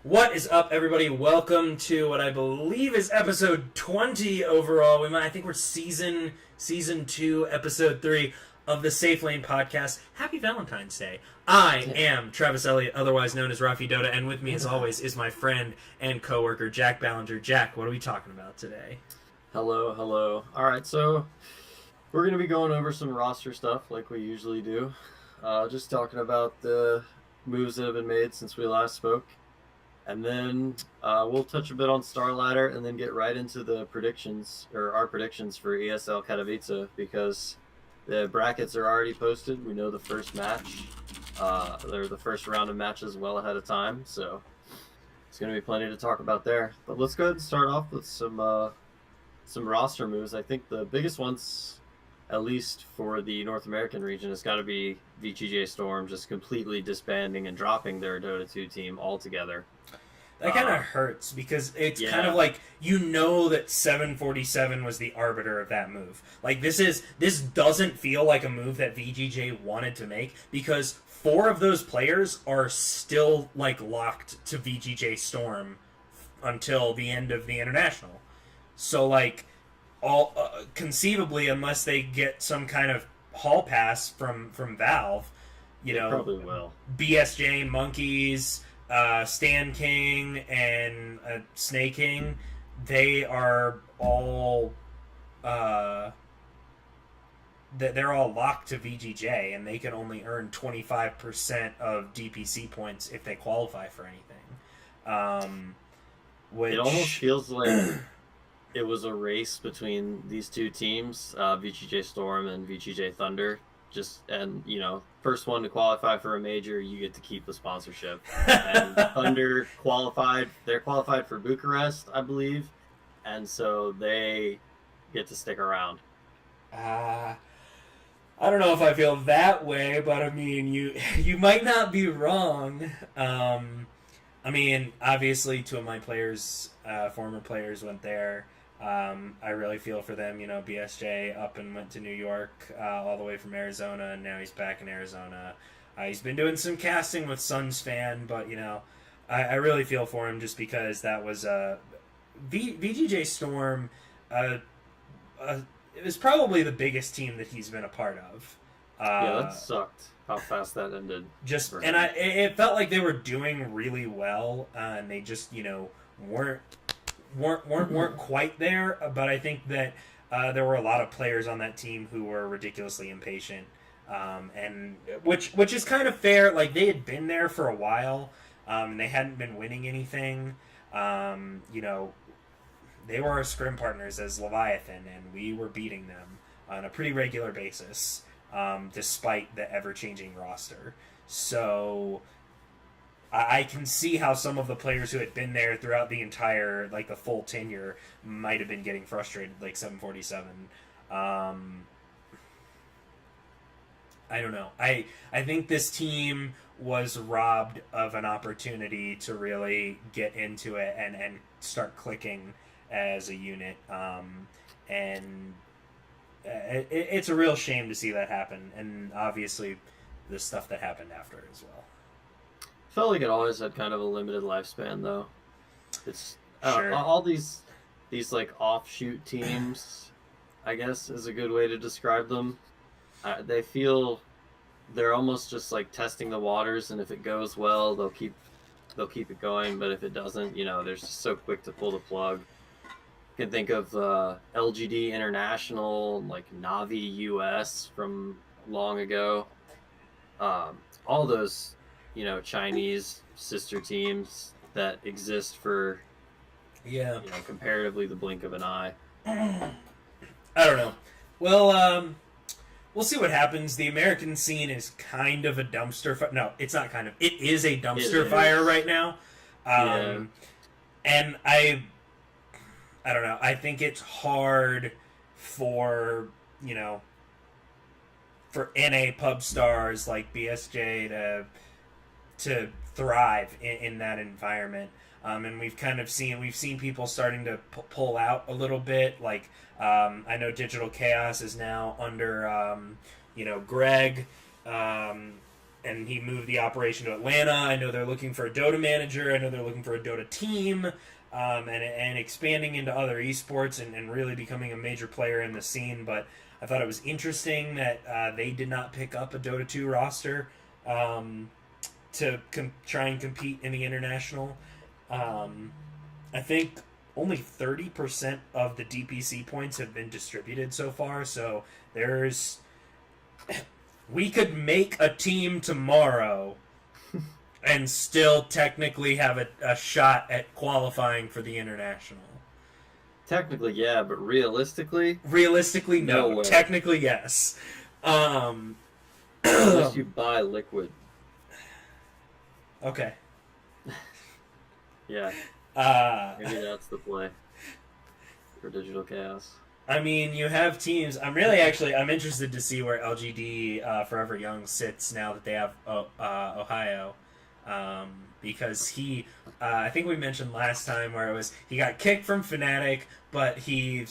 What is up, everybody? Welcome to what I believe is episode 20 overall. I think we're season 2, episode 3 of the Safe Lane podcast. Happy Valentine's Day. I am Travis Elliott, otherwise known as Rafi Dota, and with me, as always, is my friend and coworker Jack Ballenger. Jack, what are we talking about today? Hello, hello. All right, so we're going to be going over some roster stuff like we usually do. Just talking about the moves that have been made since we last spoke. And then we'll touch a bit on Star Ladder and then get right into the predictions, or our predictions for ESL Katowice, because the brackets are already posted. We know the first match, or the first round of matches well ahead of time, so it's going to be plenty to talk about there. But let's go ahead and start off with some roster moves. I think the biggest ones, at least for the North American region, has got to be VGJ Storm just completely disbanding and dropping their Dota 2 team altogether. That kind of hurts because it's kind of like, you know, that 747 was the arbiter of that move. Like, this doesn't feel like a move that VGJ wanted to make, because 4 of those players are still like locked to VGJ Storm until the end of the international. So like, all conceively, unless they get some kind of hall pass from Valve, they probably will. BSJ, Monkeys, Stan King, and Snake King, they are all they're all locked to VGJ, and they can only earn 25% of DPC points if they qualify for anything. Which it almost feels like it was a race between these two teams, VGJ Storm and VGJ Thunder. First one to qualify for a major, you get to keep the sponsorship. And Thunder they're qualified for Bucharest, I believe, and so they get to stick around. I don't know if I feel that way, but I mean, you might not be wrong. I mean, obviously, 2 of my players, former players, went there. I really feel for them. BSJ up and went to New York all the way from Arizona, and now he's back in Arizona. He's been doing some casting with Suns Fan, but I really feel for him just because that was VGJ Storm. It was probably the biggest team that he's been a part of. That sucked. How fast that ended. It felt like they were doing really well, and they just weren't quite there, but I think that there were a lot of players on that team who were ridiculously impatient, and which is kind of fair. Like, they had been there for a while, and they hadn't been winning anything. They were our scrim partners as Leviathan, and we were beating them on a pretty regular basis, despite the ever-changing roster. So I can see how some of the players who had been there throughout the entire, like, the full tenure might have been getting frustrated, like 747. I don't know. I think this team was robbed of an opportunity to really get into it and start clicking as a unit. It's a real shame to see that happen, and obviously the stuff that happened after as well. Felt like it always had kind of a limited lifespan, though. It's Sure. All these like offshoot teams, I guess, is a good way to describe them. They feel they're almost just like testing the waters, and if it goes well, they'll keep it going. But if it doesn't, they're just so quick to pull the plug. You can think of LGD International, like Navi US from long ago. All those Chinese sister teams that exist for comparatively the blink of an eye. I don't know. Well, we'll see what happens. The American scene is kind of a dumpster fire. No, it's not kind of. It is a dumpster fire right now. And I don't know. I think it's hard for for NA pub stars like BSJ to thrive in that environment. And we've seen people starting to pull out a little bit. Like, I know Digital Chaos is now under, Greg, and he moved the operation to Atlanta. I know they're looking for a Dota manager. I know they're looking for a Dota team, and expanding into other esports and really becoming a major player in the scene. But I thought it was interesting that they did not pick up a Dota 2 roster to try and compete in the international. I think only 30% of the DPC points have been distributed so far, so there's... We could make a team tomorrow and still technically have a shot at qualifying for the international. Technically, yeah, but realistically? Realistically, no. No way. Technically, yes. Unless you buy Liquid. Okay. Yeah. Maybe that's the play for Digital Chaos. I mean, you have teams. I'm interested to see where LGD Forever Young sits now that they have Ohio, because I think we mentioned last time where it was he got kicked from Fnatic, but he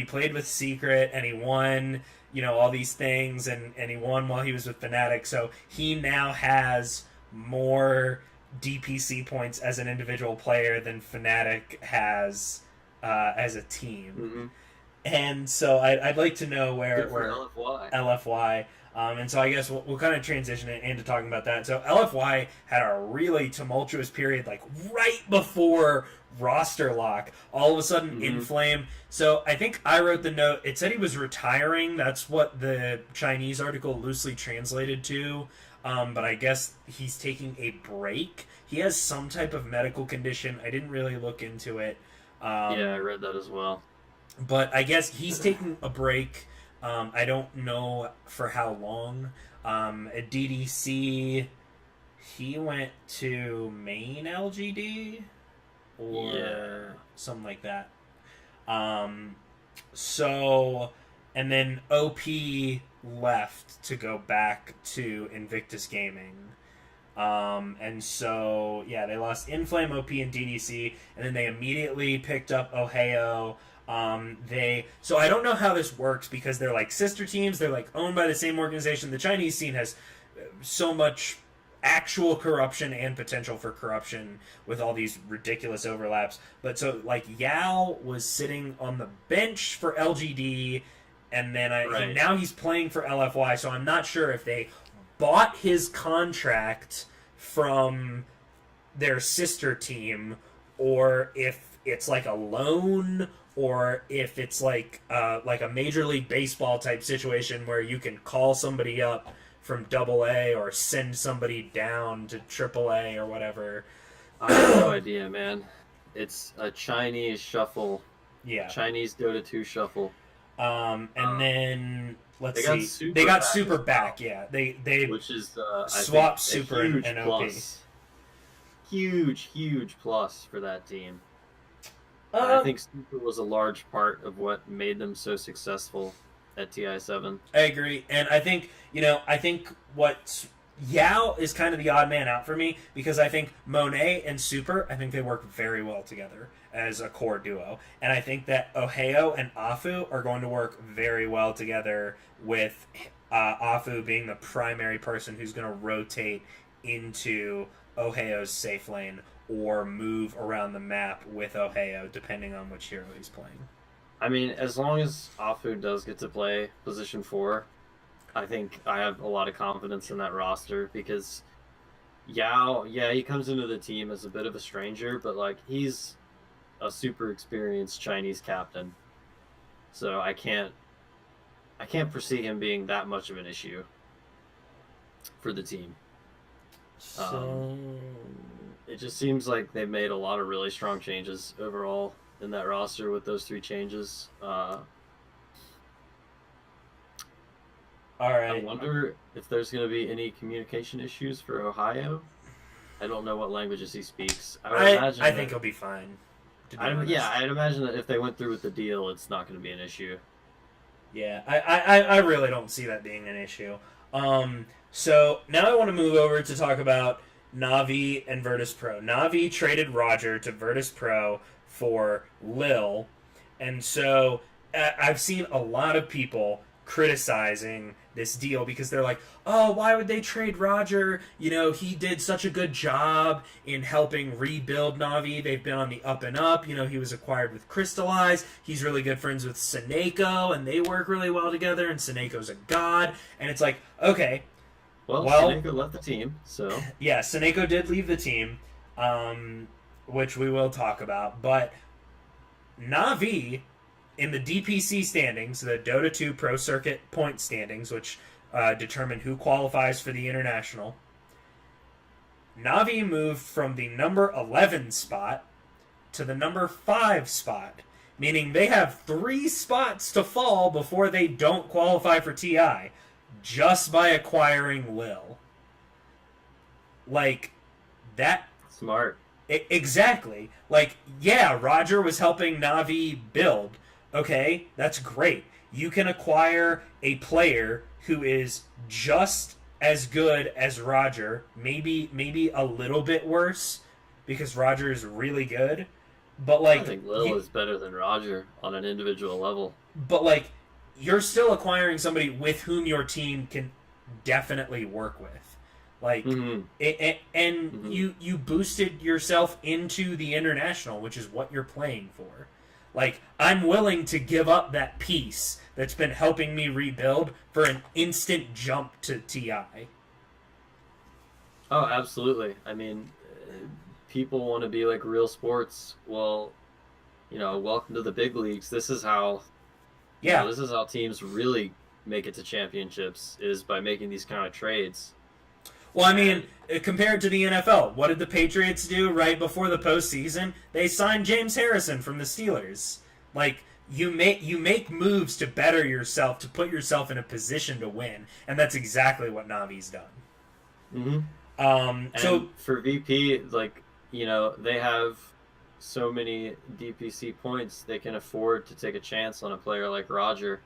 played with Secret and he won all these things and he won while he was with Fnatic, so he now has more DPC points as an individual player than Fnatic has as a team. Mm-hmm. And so I'd like to know where LFY. And so I guess we'll kind of transition into talking about that. So LFY had a really tumultuous period, like right before roster lock. All of a sudden, Inflame. So I think I wrote the note. It said he was retiring. That's what the Chinese article loosely translated to. But I guess he's taking a break. He has some type of medical condition. I didn't really look into it. Yeah, I read that as well. But I guess he's taking a break. I don't know for how long. At DDC, he went to main LGD or something like that. And then OP left to go back to Invictus Gaming. And so, yeah, they lost Inflame, OP, and DDC, and then they immediately picked up Ohio. So I don't know how this works because they're like sister teams. They're like owned by the same organization. The Chinese scene has so much actual corruption and potential for corruption with all these ridiculous overlaps. But so like Yao was sitting on the bench for LGD, and then now he's playing for LFY. So I'm not sure if they bought his contract from their sister team or if it's like a loan, or if it's like a Major League Baseball type situation where you can call somebody up from AA or send somebody down to AAA or whatever. I have no idea, man. It's a Chinese shuffle. Yeah. Chinese Dota 2 shuffle. And then let's see. They got Super back. Yeah. They which is swapped Super and OP. Huge plus for that team. I think Super was a large part of what made them so successful at TI7. I agree, and I think what Yao is kind of the odd man out for me because I think Monet and Super, I think they work very well together as a core duo, and I think that Ohio and Afu are going to work very well together with Afu being the primary person who's going to rotate into Ohio's safe lane or move around the map with Ohio, depending on which hero he's playing. I mean, as long as Afu does get to play position 4, I think I have a lot of confidence in that roster because Yao, he comes into the team as a bit of a stranger, but like he's a super experienced Chinese captain. So I can't foresee him being that much of an issue for the team. It just seems like they've made a lot of really strong changes overall in that roster with those 3 changes. All right. I wonder if there's going to be any communication issues for Ohio. I don't know what languages he speaks. I think he'll be fine. I'd imagine that if they went through with the deal, it's not going to be an issue. Yeah, I really don't see that being an issue. So now I want to move over to talk about Na'Vi and Virtus Pro. Na'Vi traded Roger to Virtus Pro for Lil, and so I've seen a lot of people criticizing this deal because they're like, oh, why would they trade Roger? He did such a good job in helping rebuild Na'Vi. They've been on the up and up. He was acquired with Crystallize. He's really good friends with Seneko, and they work really well together, and Seneko's a god. And it's like, okay. Well, Seneko left the team, so... Yeah, Seneko did leave the team, which we will talk about. But Na'Vi, in the DPC standings, the Dota 2 Pro Circuit point standings, which determine who qualifies for the International, Na'Vi moved from the number 11 spot to the number 5 spot, meaning they have 3 spots to fall before they don't qualify for TI, just by acquiring Lil. Like, that... Smart. Exactly. Like, yeah, Roger was helping Na'Vi build. Okay, that's great. You can acquire a player who is just as good as Roger, maybe a little bit worse, because Roger is really good. But like, I think Lil is better than Roger on an individual level. But like, you're still acquiring somebody with whom your team can definitely work with. Like, you boosted yourself into the International, which is what you're playing for. Like, I'm willing to give up that piece that's been helping me rebuild for an instant jump to TI. Oh, absolutely. I mean, people want to be like real sports. Well, welcome to the big leagues. This is how... Yeah. This is how teams really make it to championships, is by making these kind of trades. Well, I mean, compared to the NFL, what did the Patriots do right before the postseason? They signed James Harrison from the Steelers. Like, you make moves to better yourself, to put yourself in a position to win, and that's exactly what Navi's done. So for VP, like, they have so many DPC points, they can afford to take a chance on a player like Roger.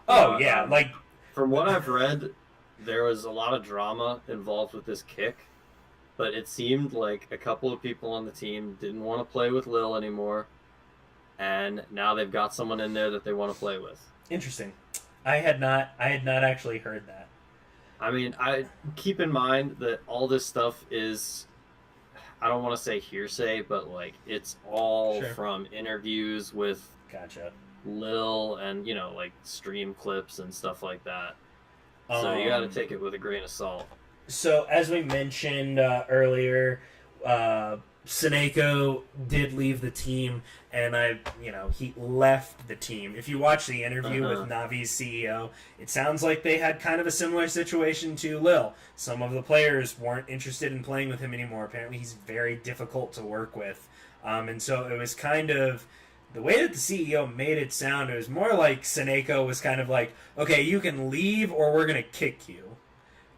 Oh, yeah, like... From what I've read, there was a lot of drama involved with this kick, but it seemed like a couple of people on the team didn't want to play with Lil anymore, and now they've got someone in there that they want to play with. Interesting. I had not actually heard that. I mean, I keep in mind that all this stuff is, I don't want to say hearsay, but like, it's all from interviews with Lil and, like stream clips and stuff like that. So you got to take it with a grain of salt. So as we mentioned earlier, Seneko did leave the team, and he left the team. If you watch the interview with Navi's CEO, it sounds like they had kind of a similar situation to Lil. Some of the players weren't interested in playing with him anymore. Apparently he's very difficult to work with. And so it was kind of... The way that the CEO made it sound, it was more like Seneko was kind of like, okay, you can leave or we're going to kick you.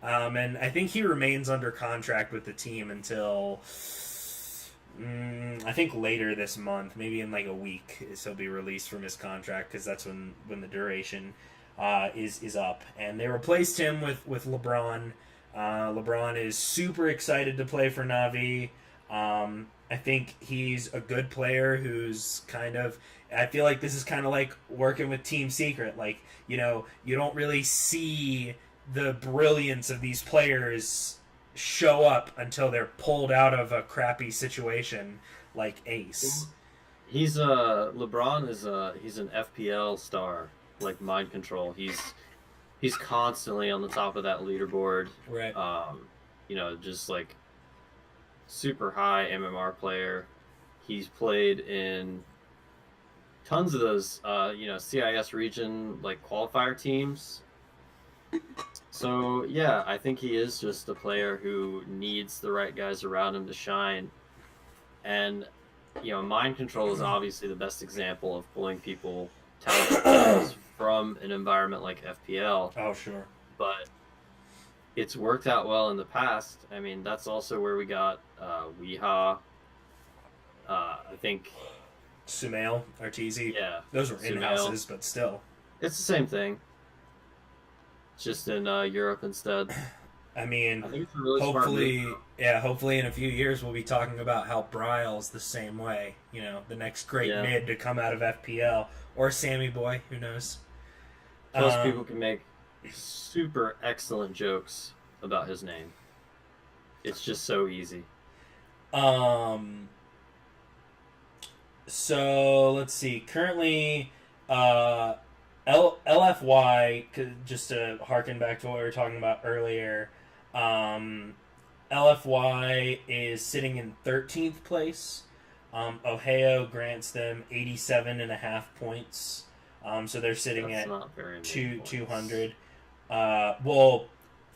And I think he remains under contract with the team until, I think later this month, maybe in like a week, he'll be released from his contract, because that's when the duration is up. And they replaced him with LeBron. LeBron is super excited to play for Na'Vi. I think he's a good player who's kind of... I feel like this is kind of like working with Team Secret. Like, you don't really see the brilliance of these players show up until they're pulled out of a crappy situation like Ace. LeBron he's an FPL star, like Mind Control. He's constantly on the top of that leaderboard. Right. Just like... super high MMR player. He's played in tons of those, CIS region, like, qualifier teams. So, yeah, I think he is just a player who needs the right guys around him to shine. And, Mind Control is obviously the best example of pulling talented players from an environment like FPL. Oh, sure. But it's worked out well in the past. I mean, that's also where we got Weehaw. I think Sumail, Arteezy. Yeah, those were in-houses, but still. It's the same thing. Just in Europe instead. I mean, I think it's a really hopefully in a few years we'll be talking about how Bryle's the same way. The next great mid to come out of FPL. Or Sammy Boy, who knows. Plus, people can make super excellent jokes about his name. It's just so easy. So let's see. Currently, LFY, just to harken back to what we were talking about earlier, LFY is sitting in 13th place. Ohio grants them 87.5 points. So they're sitting That's at not very 200. Well,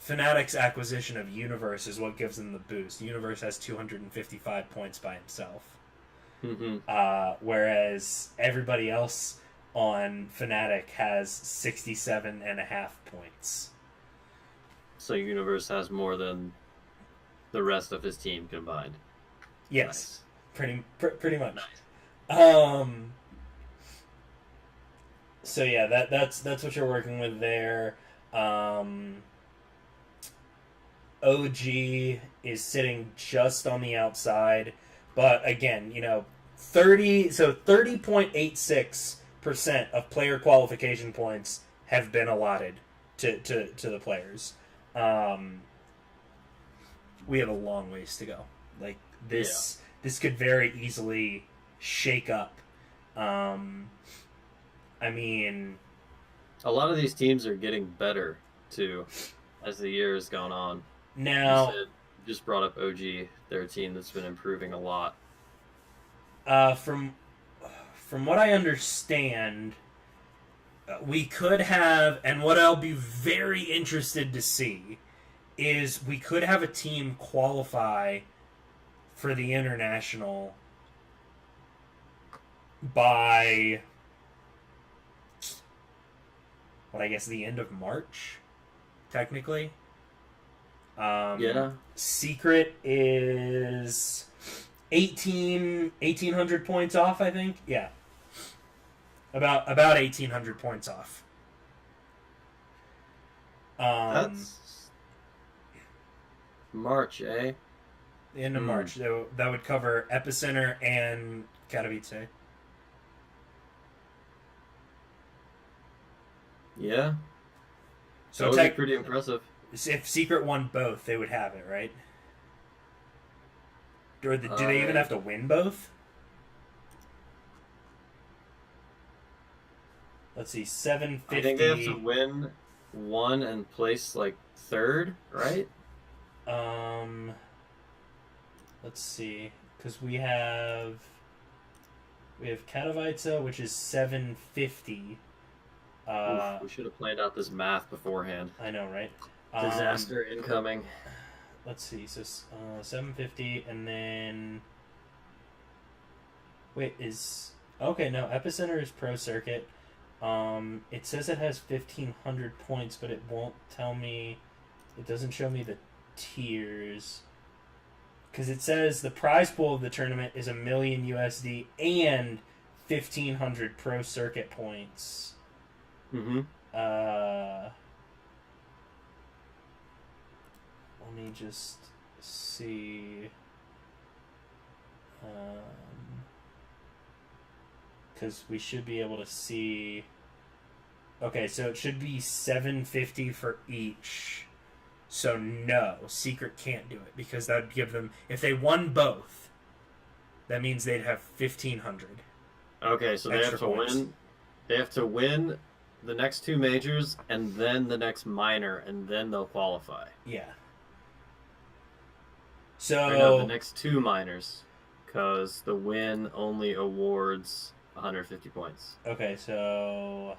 Fnatic's acquisition of Universe is what gives them the boost. Universe has 255 points by himself. Mm-hmm. Whereas everybody else on Fnatic has 67.5 points. So Universe has more than the rest of his team combined. Yes, nice. pretty much. Nice. So yeah, that's what you're working with there. OG is sitting just on the outside, but again, 30.86% of player qualification points have been allotted to the players. We have a long ways to go. Like this could very easily shake up. I mean, a lot of these teams are getting better too as the year has gone on. Now, you just brought up OG, their team that's been improving a lot. From what I understand, we could have, and what I'll be very interested to see, is we could have a team qualify for the international by, I guess the end of March, technically. Yeah. Secret is 1,800 points off, I think. Yeah. About 1,800 points off. That's March, eh? The end of March. That would cover Epicenter and Katowice. Yeah. So that would be pretty impressive. If Secret won both, they would have it, right? Or do they even have to win both? Let's see, 750. I think they have to win one and place like third, right? Let's see, because we have Katowice, which is 750. We should have planned out this math beforehand. I know, right? Disaster incoming. Let's see. So 750, and then wait, okay? No, Epicenter is Pro Circuit. It says it has 1,500 points, but it won't tell me. It doesn't show me the tiers because it says the prize pool of the tournament is $1 million USD and 1,500 Pro Circuit points. Mm-hmm. Let me just see. Because we should be able to see. Okay, so it should be 750 for each. So no, Secret can't do it because that would give them, if they won both, that means they'd have 1,500. Okay, so they have to win. They have to win the next two majors and then the next minor, and then they'll qualify. Yeah. So no, the next two minors, because the win only awards 150 points. Okay, so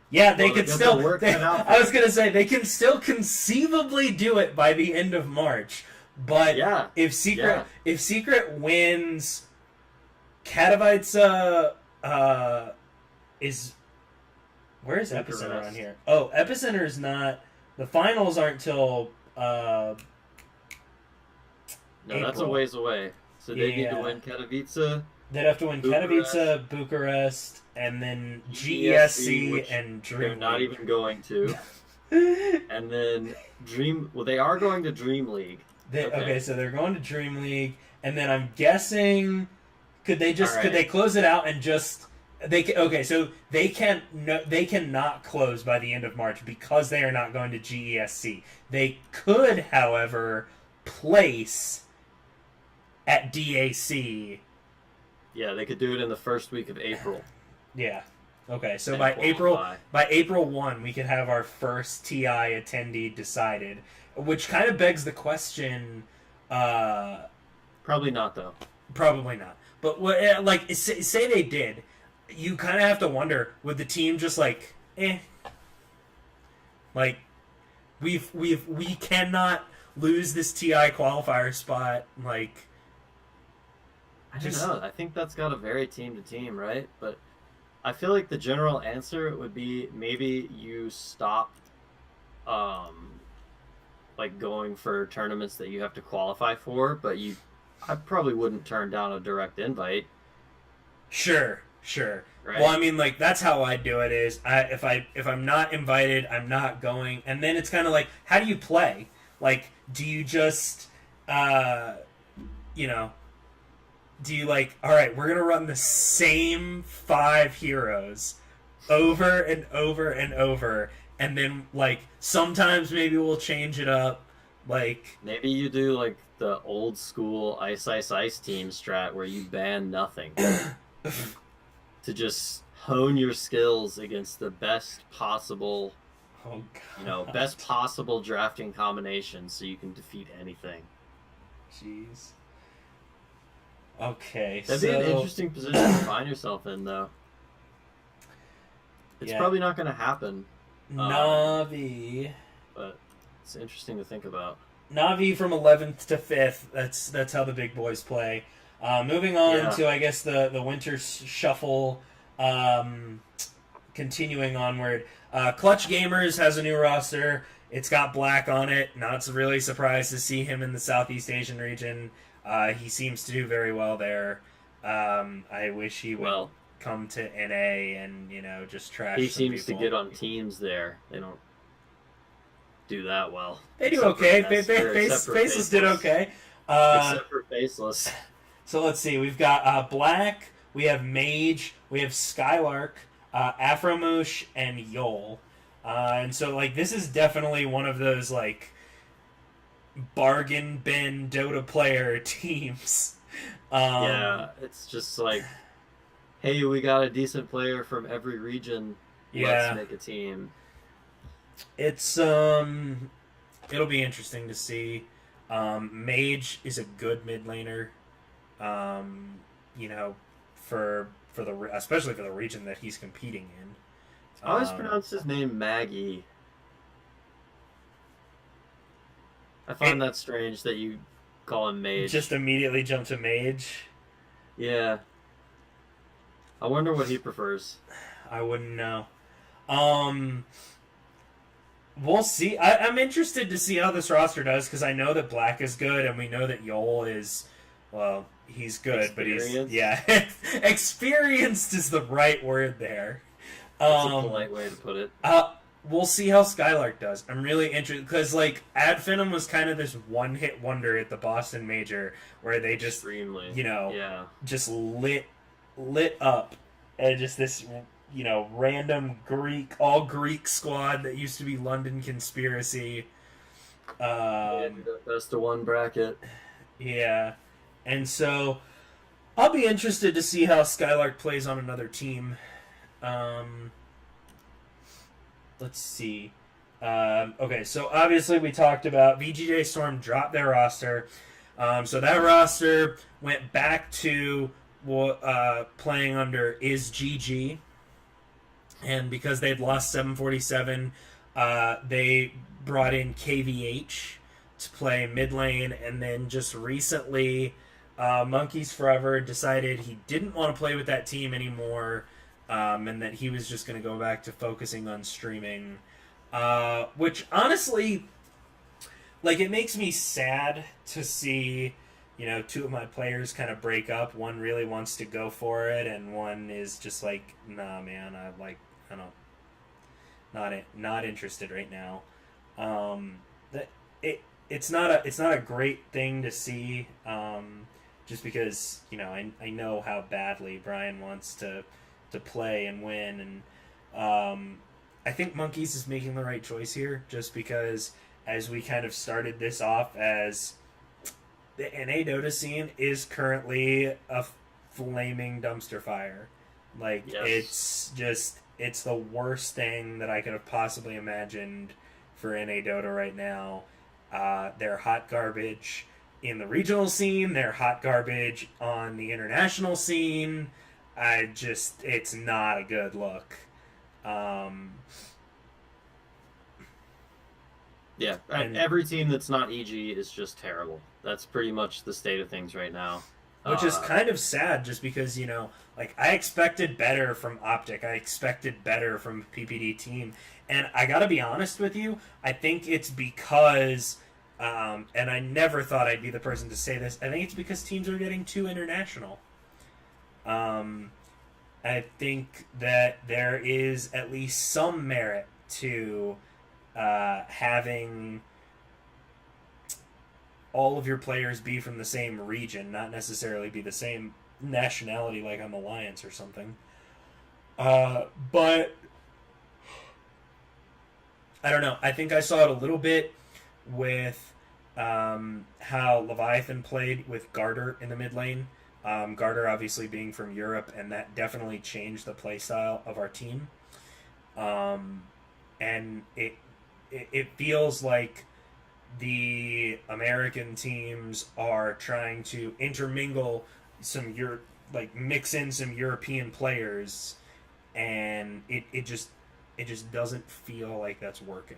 yeah, they could still. I was gonna say they can still conceivably do it by the end of March, but yeah, if Secret wins, Katowice is. Where is Epicenter on here? Oh, Epicenter is not. The finals aren't till. No, that's a ways away. So they need to win Katowice. They'd have to win Katowice, Bucharest, and then GESC and Dream League. They're not even going to. And then they are going to Dream League. Okay, so they're going to Dream League, and then I'm guessing, could they close it out and just Okay, so they can no, they cannot close by the end of March because they are not going to GESC. They could, however, place at DAC. Yeah, they could do it in the first week of April Yeah. Okay, so and qualify. by April 1, we could have our first TI attendee decided, which kind of begs the question. Probably not though. Probably not. But like say they did, you kind of have to wonder, would the team just like like we cannot lose this TI qualifier spot, like I don't just know. I think that's got to vary team to team, right? But I feel like the general answer would be maybe you stop um like going for tournaments that you have to qualify for, but you I probably wouldn't turn down a direct invite, sure, sure. Well, right? I mean, like that's how I do it. Is if I'm not invited, I'm not going. And then it's kind of like, how do you play? Like, do you just, uh, you know, do you like, all right, we're gonna run the same five heroes over and over and over, and then like sometimes maybe we'll change it up, like. Maybe you do like the old school Ice Ice Ice team strat where you ban nothing to just hone your skills against the best possible, Oh best God, possible drafting combination so you can defeat anything. jeez. Okay, That'd be an so interesting position to find yourself in, though. It's yeah, probably not going to happen, um, Navi. but it's interesting to think about. Navi from 11th to 5th. That's how the big boys play. Moving on Yeah, to I guess the winter shuffle. Um, Continuing onward, Clutch Gamers has a new roster. It's got Black on it. Not really surprised to see him in the Southeast Asian region. He seems to do very well there. I wish he would well, come to NA and just he trash some seems to people. get on teams there. They don't do that well, They do except for okay. except for Faceless did Faceless. okay. Uh, Except for Faceless. So let's see. We've got Black, we have Mage, we have Skylark, Afromoosh, and Yol. And so, like, this is definitely one of those, like, bargain bin Dota player teams. Um, Yeah, it's just like, hey, we got a decent player from every region. Let's yeah, make a team. it's it'll be interesting to see. Mage is a good mid laner. Um, you know, for the especially for the region that he's competing in. I always pronounce his name Maggie. I It find that strange that you call him just Mage. immediately jump to Mage. Yeah, I wonder what he prefers. I wouldn't know. Um, we'll see. I'm interested to see how this roster does because I know that Black is good and we know that Yol is, well, he's good, but he's Experienced? yeah, experienced is the right word there. That's a Um, polite way to put it. we'll see how Skylark does. I'm really interested because like Ad Finum was kind of this one hit wonder at the Boston Major where they just Extremely. you know Yeah. just lit up and just this random all Greek squad that used to be London Conspiracy. Yeah, the best of one bracket. Yeah, and so I'll be interested to see how Skylark plays on another team. Um, let's see. Okay, so obviously we talked about VGJ Storm dropped their roster. So that roster went back to playing under Is GG, and because they'd lost 747, they brought in KVH to play mid lane, and then just recently, Monkeys Forever decided he didn't want to play with that team anymore, and that he was just going to go back to focusing on streaming. Which honestly, like, it makes me sad to see, two of my players kind of break up. One really wants to go for it, and one is just like, nah, man, I don't, not interested right now. That it's not a great thing to see. Just because I know how badly Brian wants to to play and win. And I think Monkeys is making the right choice here, just because as we kind of started this off as the NA Dota scene is currently a flaming dumpster fire. Like Yes. it's the worst thing that I could have possibly imagined for NA Dota right now. They're hot garbage in the regional scene. They're hot garbage on the international scene. It's not a good look. Um, Yeah, and every team that's not EG is just terrible. That's pretty much the state of things right now. which is Uh, kind of sad, just because like I expected better from Optic. I expected better from PPD team, and I gotta be honest with you. I think it's because, and I never thought I'd be the person to say this. I think it's because teams are getting too international. Um, I think that there is at least some merit to having all of your players be from the same region, not necessarily be the same nationality like on Alliance or something. But I don't know. I think I saw it a little bit with how Leviathan played with Garter in the mid lane. Garter obviously being from Europe, and that definitely changed the play style of our team. Um, and it feels like the American teams are trying to intermingle like mix in some European players, and it just doesn't feel like that's working.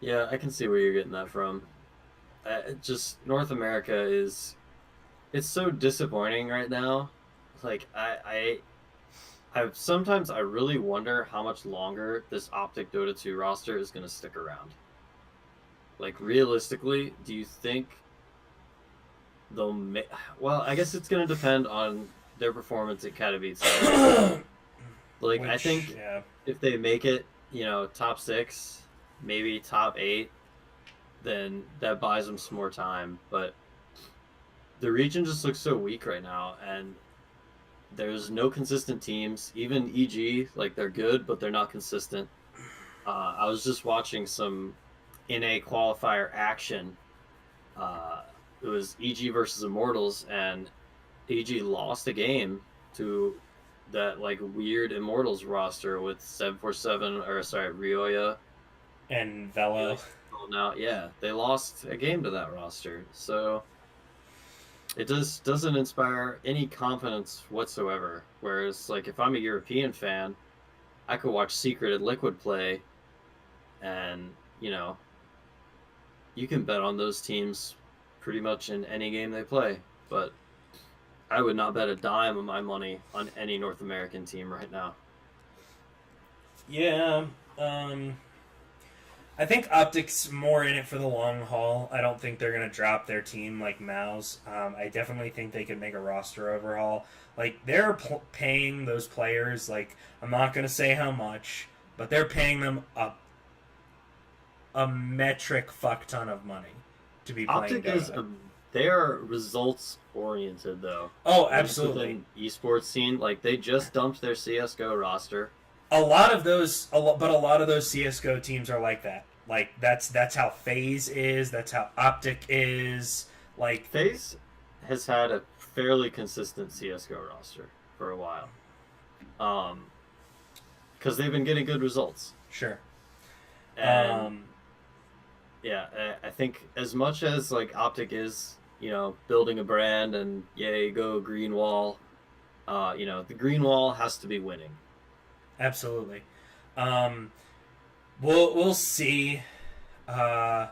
yeah, I can see where you're getting that from. Just North America is it's so disappointing right now. Like sometimes I really wonder how much longer this Optic Dota 2 roster is going to stick around. Like realistically, do you think they'll make? Well, I guess it's going to depend on their performance at Katowice. Like I Which, think yeah, if they make it, top 6, maybe top 8, then that buys them some more time. But the region just looks so weak right now, and there's no consistent teams. Even EG, like they're good, but they're not consistent. I was just watching some NA qualifier action. Uh, it was EG versus Immortals, and EG lost a game to that like weird Immortals roster with 747 or sorry Rioya. and Velo. Now, yeah, they lost a game to that roster, so it doesn't inspire any confidence whatsoever. Whereas, like, if I'm a European fan, I could watch Secret and Liquid play, and you can bet on those teams pretty much in any game they play. But I would not bet a dime of my money on any North American team right now. Yeah, I think Optic's more in it for the long haul. I don't think they're gonna drop their team like Mouse. I definitely think they could make a roster overhaul. Like they're paying those players. Like I'm not gonna say how much, but they're paying them a metric fuck ton of money to be playing Optic is Dota. they are results oriented though. Oh, At least absolutely. within esports scene, like they just dumped their CS:GO roster. But a lot of those CS:GO teams are like that. Like that's how Phase is. That's how Optic is. Like, FaZe has had a fairly consistent CS:GO roster for a while, um, because they've been getting good results. sure. And Um, yeah, I think as much as like Optic is, building a brand and yay go green wall, the green wall has to be winning. Absolutely. Um, we'll see uh,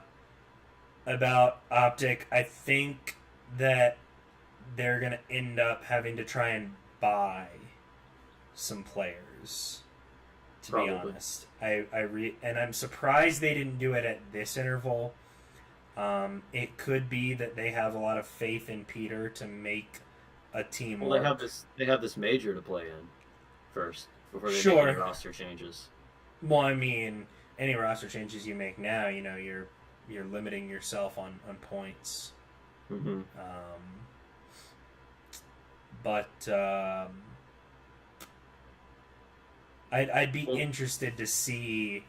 about Optic. I think that they're gonna end up having to try and buy some players. To be Probably. honest, and I'm surprised they didn't do it at this interval. It could be that they have a lot of faith in Peter to make a team Well, they have work. this major to play in first before they make any Sure. roster changes. Well, I mean, any roster changes you make now, you're limiting yourself on points. Hmm. Um, but I'd be Well, interested to see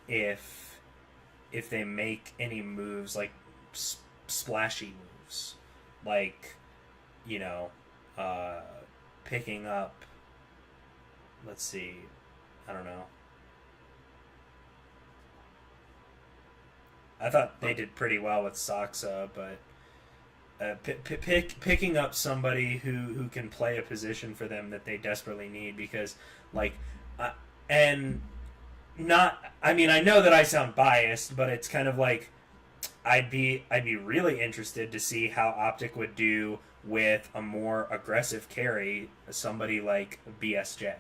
if they make any moves like splashy moves, like you know, uh, picking up. Let's see, I don't know. I thought they did pretty well with Saksa, but picking up somebody who can play a position for them that they desperately need because like and not I mean I know that I sound biased but it's kind of like I'd be really interested to see how Optic would do with a more aggressive carry, somebody like BSJ.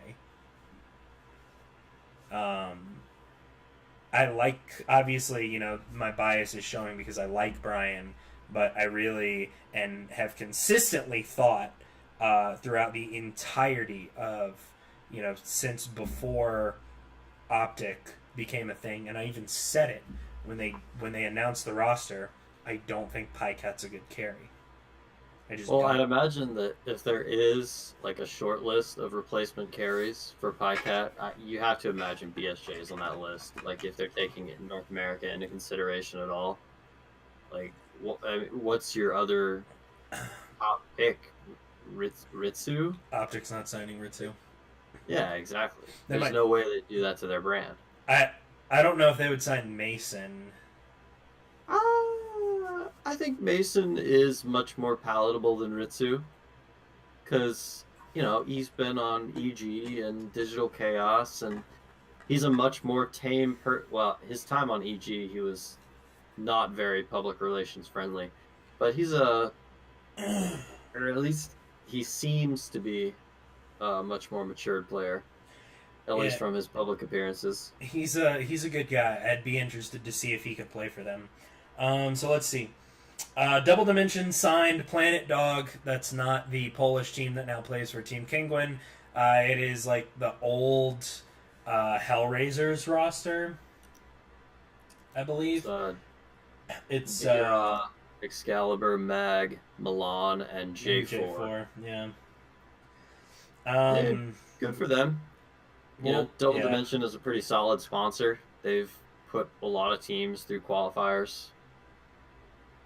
um I like, obviously, my bias is showing because I like Brian, but I really and have consistently thought throughout the entirety of, since before Optic became a thing, and I even said it when they announced the roster. I don't think Pycat's a good carry. I just well, I'd don't. imagine that if there is like a short list of replacement carries for PyCat, you have to imagine BSJ is on that list. Like if they're taking it in North America into consideration at all. Like, what's your other top pick? Ritsu? Optic's not signing Ritsu. Yeah, exactly. They There's might. no way they do that to their brand. I I don't know if they would sign Mason. I think Mason is much more palatable than Ritsu because he's been on EG and Digital Chaos, and he's a much more tame well, his time on EG, he was not very public relations friendly, but he's or at least he seems to be a much more matured player, at least Yeah, from his public appearances. he's a good guy. I'd be interested to see if he could play for them. So let's see. Double Dimension signed Planet Dog. That's not the Polish team that now plays for Team Kinguin. It is like the old Hellraisers roster, I believe. Uh, It's Dira, Excalibur, Mag, Milan, and J4. J4. Yeah. Hey, Um. good for them. Well, Double yeah. Dimension is a pretty solid sponsor. They've put a lot of teams through qualifiers.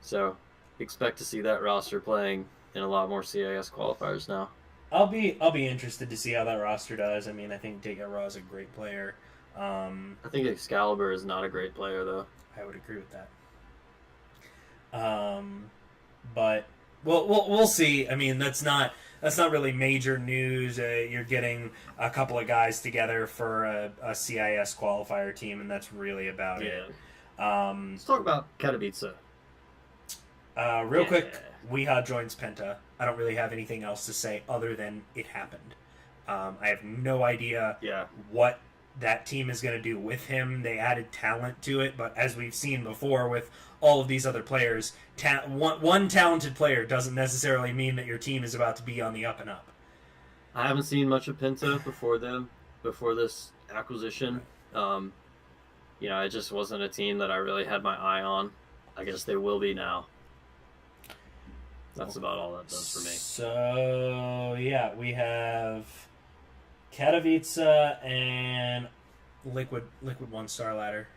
So expect to see that roster playing in a lot more CIS qualifiers now. I'll be interested to see how that roster does. I mean, I think Data Raw is a great player. I think Excalibur is not a great player though. I would agree with that. Um, but we'll see. I mean, that's not really major news. You're getting a couple of guys together for a CIS qualifier team, and that's really about Yeah. it. Um, Let's talk about Katowice. Real Yeah. quick, Weha joins Penta. I don't really have anything else to say other than it happened. I have no idea Yeah. what that team is going to do with him. They added talent to it, but as we've seen before with all of these other players, one talented player doesn't necessarily mean that your team is about to be on the up and up. I haven't seen much of Penta before this acquisition. Um, it just wasn't a team that I really had my eye on. I guess they will be now. That's about all that does for me. So yeah, we have Katowice and Liquid One Star Ladder.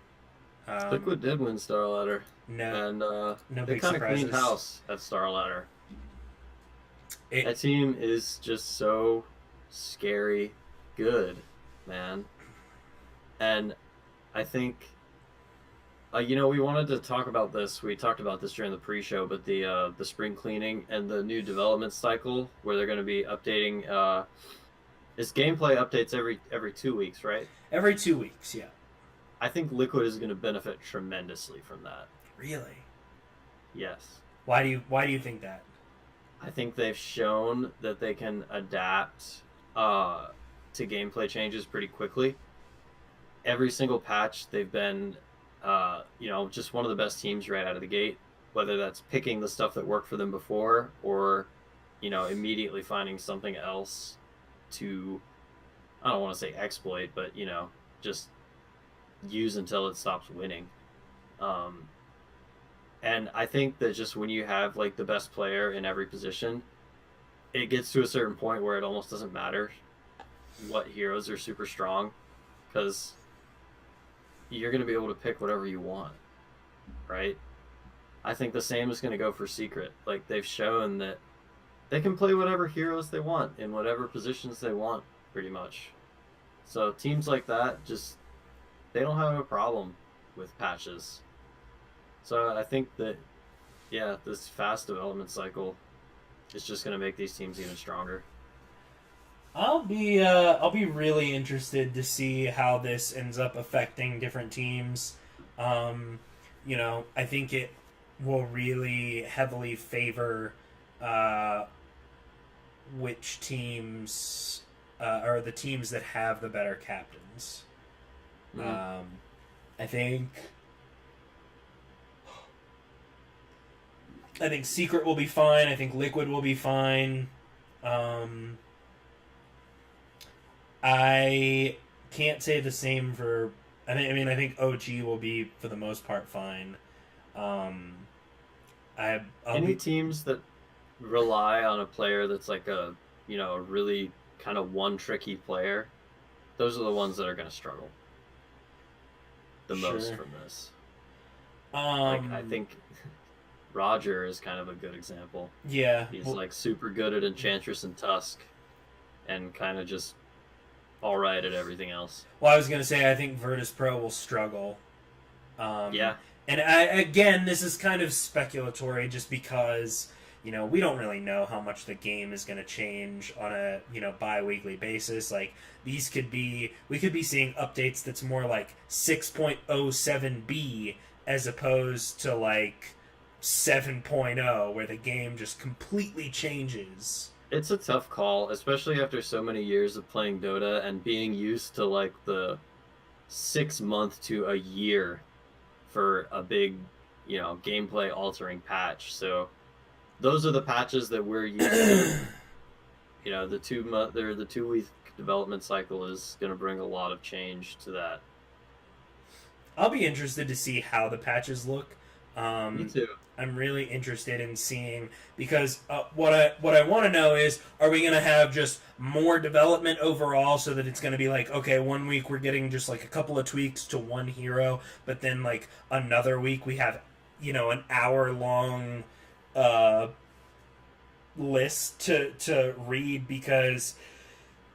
Liquid did win Star Ladder, No, and no they big kind of cleaned surprises. house at Star Ladder. That It team is just so scary good, man. And I think, we wanted to talk about this. We talked about this during the pre-show, but the spring cleaning and the new development cycle, where they're going to be updating. It's gameplay updates every 2 weeks, right? every 2 weeks. Yeah, I think Liquid is going to benefit tremendously from that. really. Yes. Why do you think that? I think they've shown that they can adapt to gameplay changes pretty quickly. Every single patch, they've been, just one of the best teams right out of the gate. Whether that's picking the stuff that worked for them before, or, immediately finding something else to, I don't want to say exploit, but just use until it stops winning. Um, and I think that just when you have like the best player in every position, it gets to a certain point where it almost doesn't matter what heroes are super strong. because you're going to be able to pick whatever you want, right? I think the same is going to go for Secret. Like, they've shown that they can play whatever heroes they want in whatever positions they want, pretty much. So teams like that, just, they don't have a problem with patches. So I think that, yeah, this fast development cycle is just going to make these teams even stronger. I'll be really interested to see how this ends up affecting different teams. I think it will really heavily favor which teams are the teams that have the better captains. Mm-hmm. I think Secret will be fine. I think Liquid will be fine. I can't say the same for. I think OG will be for the most part fine. Any teams that rely on a player that's like a really kind of one tricky player, those are the ones that are going to struggle the most from this. I think Roger is kind of a good example. Yeah, he's like super good at Enchantress and Tusk, and kind of just all right at everything else. Well, I was going to say I think Virtus Pro will struggle. Yeah. And this is kind of speculatory just because, we don't really know how much the game is going to change on a, bi-weekly basis. Like, we could be seeing updates that's more like 6.07b as opposed to like 7.0 where the game just completely changes. It's a tough call, especially after so many years of playing Dota and being used to like the 6 month to a year for a big, gameplay altering patch. So those are the patches that we're used to. The 2 week development cycle is going to bring a lot of change to that. I'll be interested to see how the patches look. Me too. I'm really interested in seeing, because what I want to know is, are we going to have just more development overall so that it's going to be like, okay, 1 week we're getting just like a couple of tweaks to one hero, but then like another week we have, an hour-long list to read because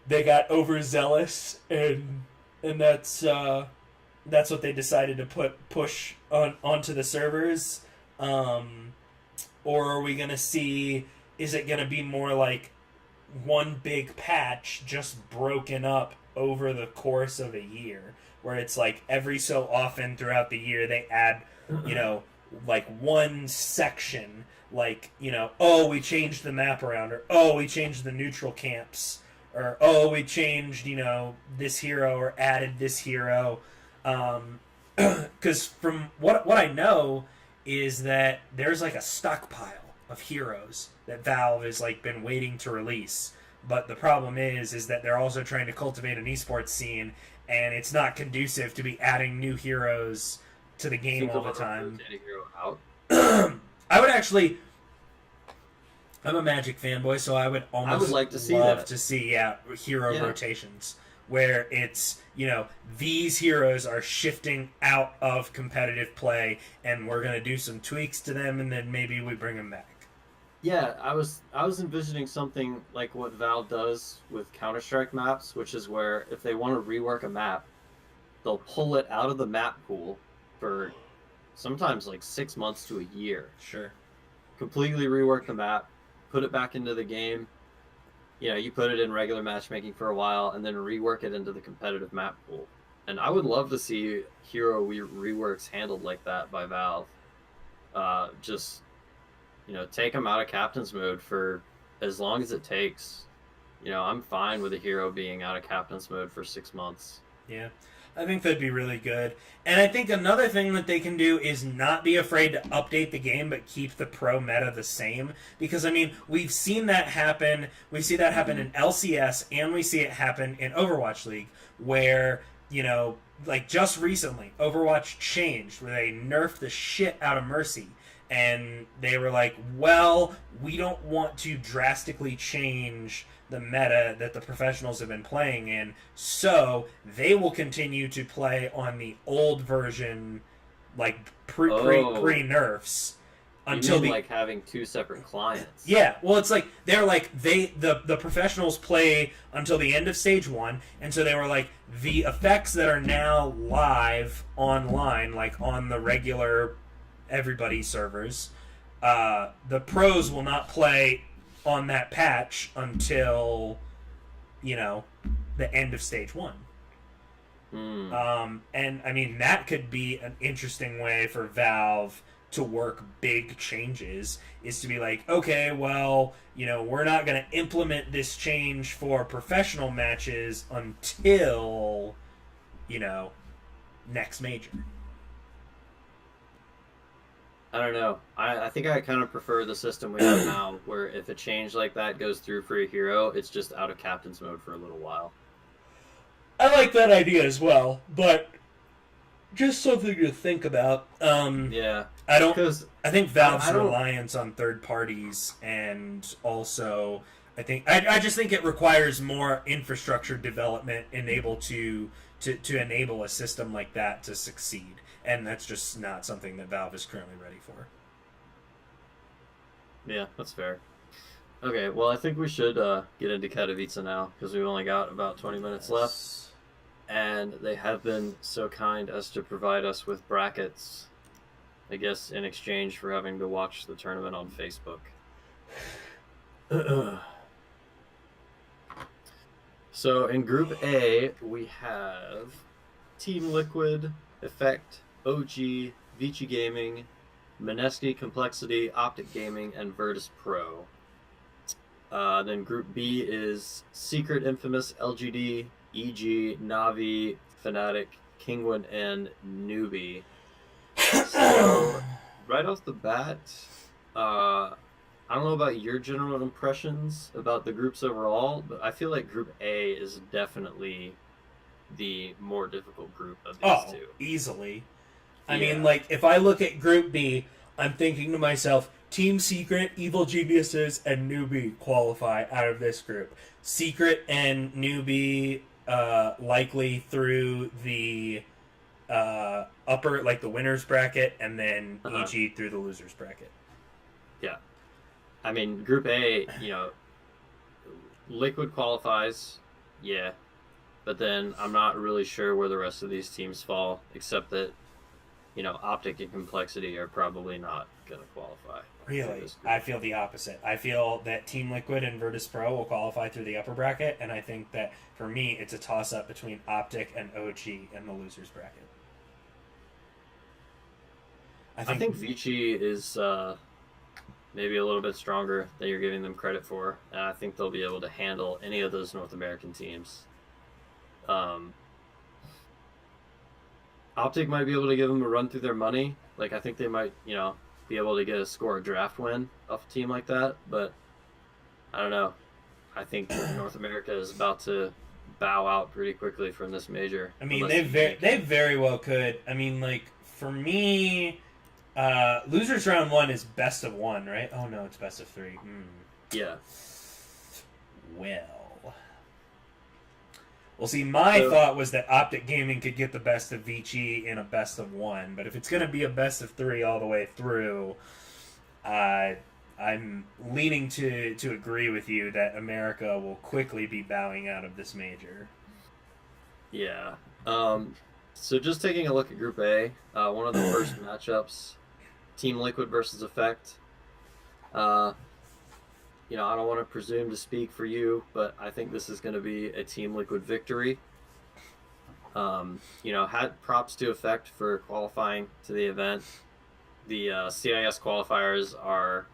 they got overzealous and that's what they decided to push onto the servers. Or are we going to see, is it going to be more like one big patch just broken up over the course of a year, where it's like every so often throughout the year they add, like one section, like, oh, we changed the map around, or oh, we changed the neutral camps, or oh, we changed, this hero or added this hero. Because from what I know is that there's like a stockpile of heroes that Valve has like been waiting to release. But the problem is that they're also trying to cultivate an esports scene, and it's not conducive to be adding new heroes to the game all the time. I would actually. I'm a Magic fanboy, so I would almost like to see love to see hero rotations where it's, these heroes are shifting out of competitive play and we're going to do some tweaks to them and then maybe we bring them back. Yeah, I was envisioning something like what Valve does with Counter-Strike maps, which is where if they want to rework a map, they'll pull it out of the map pool for sometimes like 6 months to a year. Sure. Completely rework the map, put it back into the game. You put it in regular matchmaking for a while and then rework it into the competitive map pool. And I would love to see hero reworks handled like that by Valve. Take them out of captain's mode for as long as it takes. I'm fine with a hero being out of captain's mode for 6 months. Yeah, I think that'd be really good. And I think another thing that they can do is not be afraid to update the game, but keep the pro meta the same. Because, we've seen that happen. We see that happen in LCS, and we see it happen in Overwatch League, where, like just recently, Overwatch changed, where they nerfed the shit out of Mercy. and they were like, well, we don't want to drastically change the meta that the professionals have been playing in, so they will continue to play on the old version, like Oh, pre nerfs, you until mean the like having two separate clients? yeah. Well, it's like they're like the professionals play until the end of stage one, and so they were like the effects that are now live online, like on the regular everybody servers. The pros will not play on that patch until you know the end of stage one. Hmm. And I mean that could be an interesting way for Valve to work big changes. Is to be like, okay, well, we're not going to implement this change for professional matches until you know next major. I don't know. I think I kind of prefer the system we have now, where if a change like that goes through for a hero, it's just out of captain's mode for a little while. I like that idea as well, but just something to think about. Yeah, I don't. because I think I Valve's don't. reliance on third parties, and also I just think it requires more infrastructure development to enable a system like that to succeed, and that's just not something that Valve is currently ready for. Yeah, that's fair. Okay, well, I think we should get into Katowice now because we've only got about 20 minutes left, Yes. and they have been so kind as to provide us with brackets, I guess, in exchange for having to watch the tournament on Facebook. So in Group A, we have Team Liquid, Effect, OG, Vici Gaming, Mineski Complexity, Optic Gaming, and Virtus Pro. Then Group B is Secret, Infamous, LGD, EG, Navi, Fnatic, Kingwin, and Newbie. So right off the bat, I don't know about your general impressions about the groups overall, but I feel like Group A is definitely the more difficult group of these Oh, two. easily. I mean, Yeah. like, if I look at Group B, I'm thinking to myself, Team Secret, Evil Geniuses, and Newbie qualify out of this group. Secret and Newbie likely through the upper, like the winners bracket, and then Uh-huh. EG through the losers bracket. Yeah. I mean, Group A, Liquid qualifies, yeah, but then I'm not really sure where the rest of these teams fall, except that, Optic and Complexity are probably not going to qualify through Really, this I group. feel the opposite. I feel that Team Liquid and Virtus Pro will qualify through the upper bracket, and I think that for me, it's a toss up between Optic and OG in the losers bracket. I I think think Vici is maybe a little bit stronger than you're giving them credit for, and I think they'll be able to handle any of those North American teams. Um, Optic might be able to give them a run through their money. Like I think they might, be able to get a score a draft win off a team like that. But I don't know. I think North America is about to bow out pretty quickly from this major, I mean, unless EG they can. very well could. I mean, like for me, losers round one is best of one, right? Oh no, it's best of three. Yeah. Well, well. See, my So thought was that Optic Gaming could get the best of Vici in a best of one, but if it's going to be a best of three all the way through, uh, I'm leaning to agree with you that America will quickly be bowing out of this major. yeah. So just taking a look at Group A, one of the first matchups, Team Liquid versus Effect. Uh, I don't want to presume to speak for you, but I think this is going to be a Team Liquid victory. Had props to Effect for qualifying to the event. The CIS qualifiers are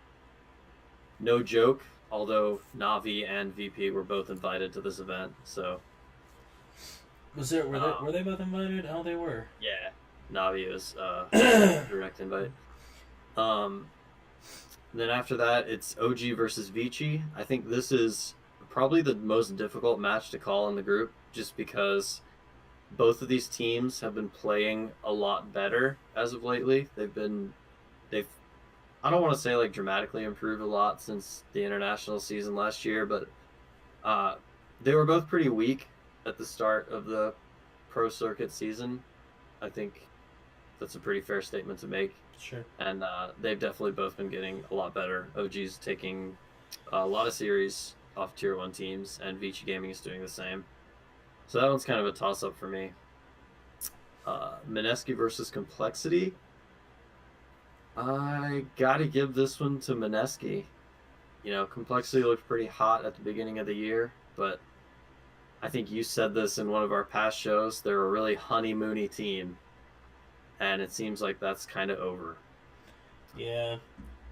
no joke, although Navi and VP were both invited to this event. So, Was there were um, they both invited? Oh, they were. yeah, Navi was direct invite. Um, then after that, it's OG versus Vici. I think this is probably the most difficult match to call in the group, just because both of these teams have been playing a lot better as of lately. They've I don't want to say like dramatically improved a lot since the international season last year, but uh, they were both pretty weak at the start of the pro circuit season. I think that's a pretty fair statement to make. Sure. And they've definitely both been getting a lot better. OG's taking a lot of series off tier one teams, and Vici Gaming is doing the same. So that one's kind of a toss up for me. Mineski versus Complexity. I gotta give this one to Mineski. You know, Complexity looked pretty hot at the beginning of the year, but I think you said this in one of our past shows. They're a really honeymoony team, and it seems like that's kind of over. Yeah.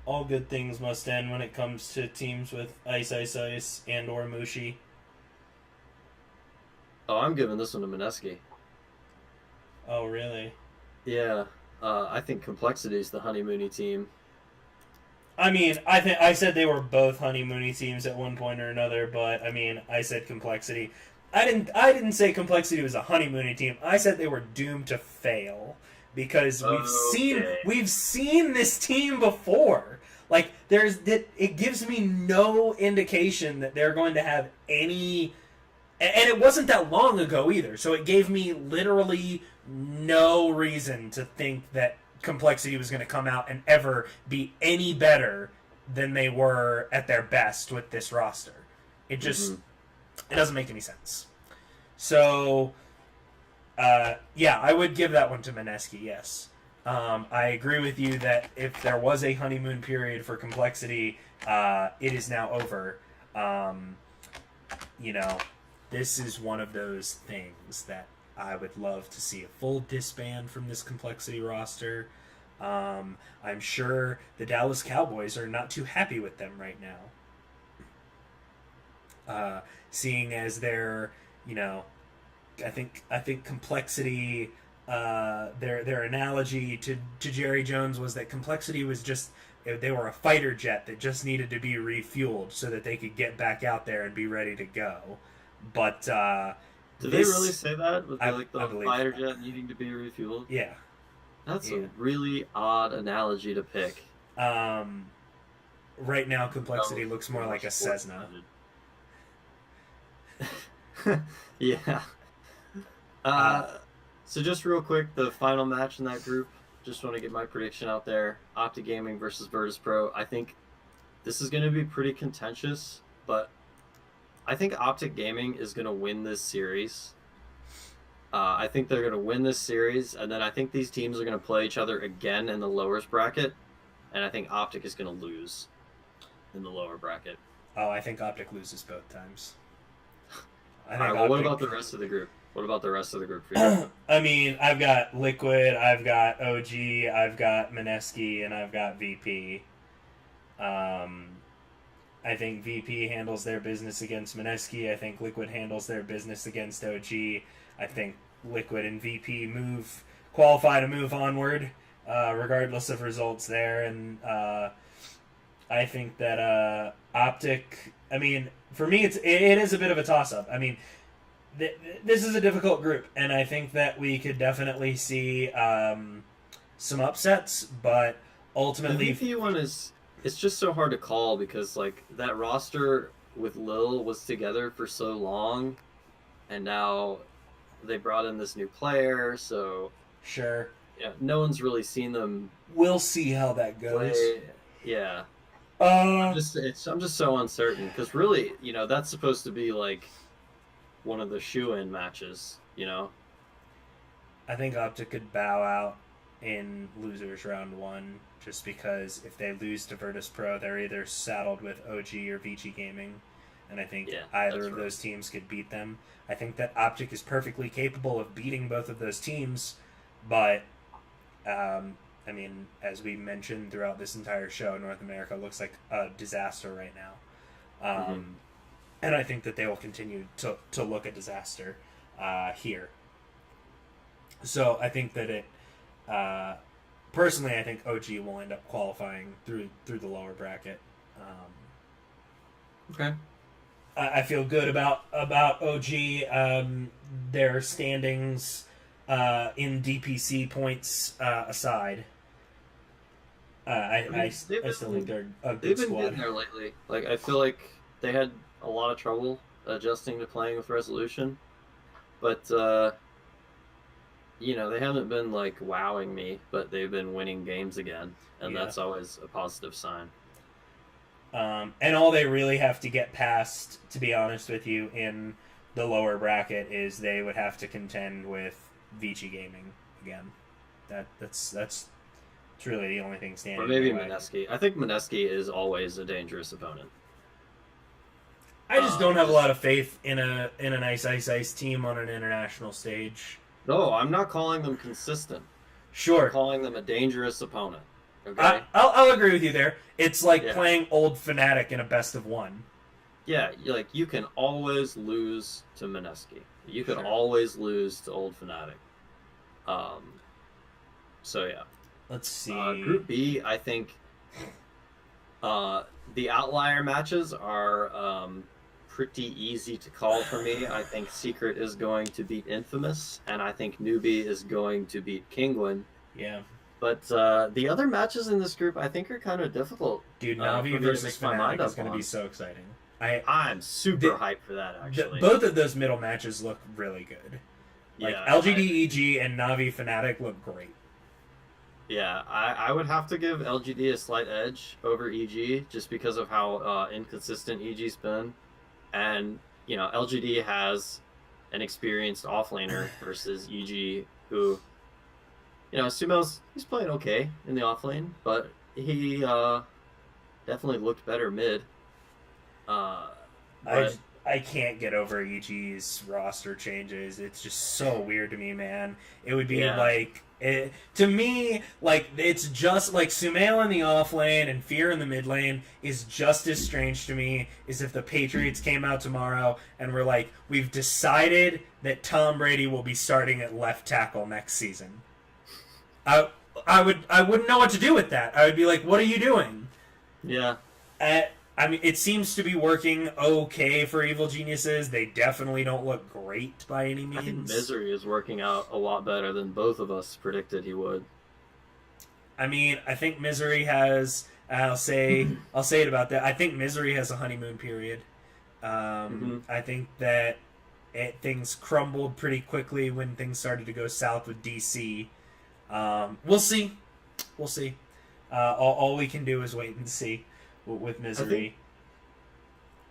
All good things must end when it comes to teams with Ice Ice Ice and or Mushi. Oh, I'm giving this one to Mineski. Oh, really? Yeah, I think Complexity is the honeymoony team. I mean, I said they were both honeymoony teams at one point or another, but I mean, I said Complexity. I didn't say Complexity was a honeymoony team. I said they were doomed to fail because Okay. we've seen this team before. Like there's that it gives me no indication that they're going to have any, and it wasn't that long ago either. So it gave me literally no reason to think that Complexity was going to come out and ever be any better than they were at their best with this roster. It just Mm-hmm. it doesn't make any sense. So yeah, I would give that one to Mineski. Yes, I agree with you that if there was a honeymoon period for Complexity, it is now over. Um, you know, this is one of those things that I would love to see a full disband from this Complexity roster. I'm sure the Dallas Cowboys are not too happy with them right now. Seeing as they're, you know, I think Complexity. Their analogy to Jerry Jones was that Complexity was just they were a fighter jet that just needed to be refueled so that they could get back out there and be ready to go. But Did they really say that with like I the believe fighter jet needing to be refueled? yeah. That's Yeah. a really odd analogy to pick. Um, right now, That Complexity was looks more like a sports Cessna. minded. Yeah. Uh, Uh, so just real quick, the final match in that group. Just want to get my prediction out there. Optic Gaming versus Virtus Pro. I think this is going to be pretty contentious, but I think Optic Gaming is going to win this series. I think they're going to win this series, and then I think these teams are going to play each other again in the lowers bracket, and I think Optic is going to lose in the lower bracket. oh, I think Optic loses both times. I All think right, well, what Optic. about the rest of the group? What about the rest of the group for you? I mean, I've got Liquid, I've got OG, I've got Mineski, and I've got VP. Um, I think VP handles their business against Mineski. I think Liquid handles their business against OG. I think Liquid and VP qualify to move onward, regardless of results there. And I think that Optic. I mean, for me, it is a bit of a toss up. I mean, this is a difficult group, and I think that we could definitely see some upsets, but The ultimately, VP one is it's just so hard to call because like that roster with Lil was together for so long, and now they brought in this new player, so sure, yeah, no one's really seen them we'll see how that goes. play. Yeah, Uh, I'm just so uncertain because really, you know, that's supposed to be like one of the shoe-in matches, you know. I think Optic could bow out in losers round one, just because if they lose to Virtus Pro, they're either saddled with OG or Vici Gaming, and I think Yeah, either that's of right. those teams could beat them. I think that Optic is perfectly capable of beating both of those teams, but I mean, as we mentioned throughout this entire show, North America looks like a disaster right now. Hmm. And I think that they will continue to look a disaster here. So I think that uh, personally, I think OG will end up qualifying through the lower bracket. Okay. I feel good about OG. Their standings, in DPC points aside. I mean, I still think they're a they've good been squad. getting there lately. Like I feel like they had a lot of trouble adjusting to playing with Resolution, but they haven't been like wowing me, but they've been winning games again, and Yeah. that's always a positive sign. And all they really have to get past, to be honest with you, in the lower bracket is they would have to contend with Vici Gaming again. That's really the only thing Or standing in maybe their way. Mineski. I think Mineski is always a dangerous opponent. I just don't have a Just lot of faith in a nice ice team on an international stage. no, I'm not calling them consistent. I'm Sure, calling them a dangerous opponent. Okay? I'll agree with you there. It's like Yeah. playing old Fnatic in a best of one. Yeah, like you can always lose to Mineski. You could Sure. always lose to Old Fnatic. Um, so yeah. Let's see. Group B, I think the outlier matches are pretty easy to call for me. I think Secret is going to beat Infamous, and I think Newbie is going to beat Kingwin. Yeah. But the other matches in this group, I think, are kind of difficult. Dude, for Navi me to versus make my mind Fnatic is up going to on. be so exciting. I'm super hyped for that, actually. Both of those middle matches look really good. Like Yeah, LGD and Navi Fnatic look great. Yeah, I would have to give LGD a slight edge over EG just because of how inconsistent EG's been. And, LGD has an experienced offlaner versus EG who, he's playing okay in the offlane, but he definitely looked better mid. But I can't get over EG's roster changes. It's just so weird to me, man. It would be to me, like, it's just like Sumail in the off lane and Fear in the mid lane is just as strange to me as if the Patriots came out tomorrow and were like, we've decided that Tom Brady will be starting at left tackle next season. I wouldn't know what to do with that. I would be like, what are you doing? yeah. I mean, it seems to be working okay for Evil Geniuses. They definitely don't look great by any means. I think Misery is working out a lot better than both of us predicted he would. I mean, I think Misery has. I'll say it about that. I think Misery has a honeymoon period. I think that things crumbled pretty quickly when things started to go south with DC. We'll see. We'll see. All we can do is wait and see with Misery.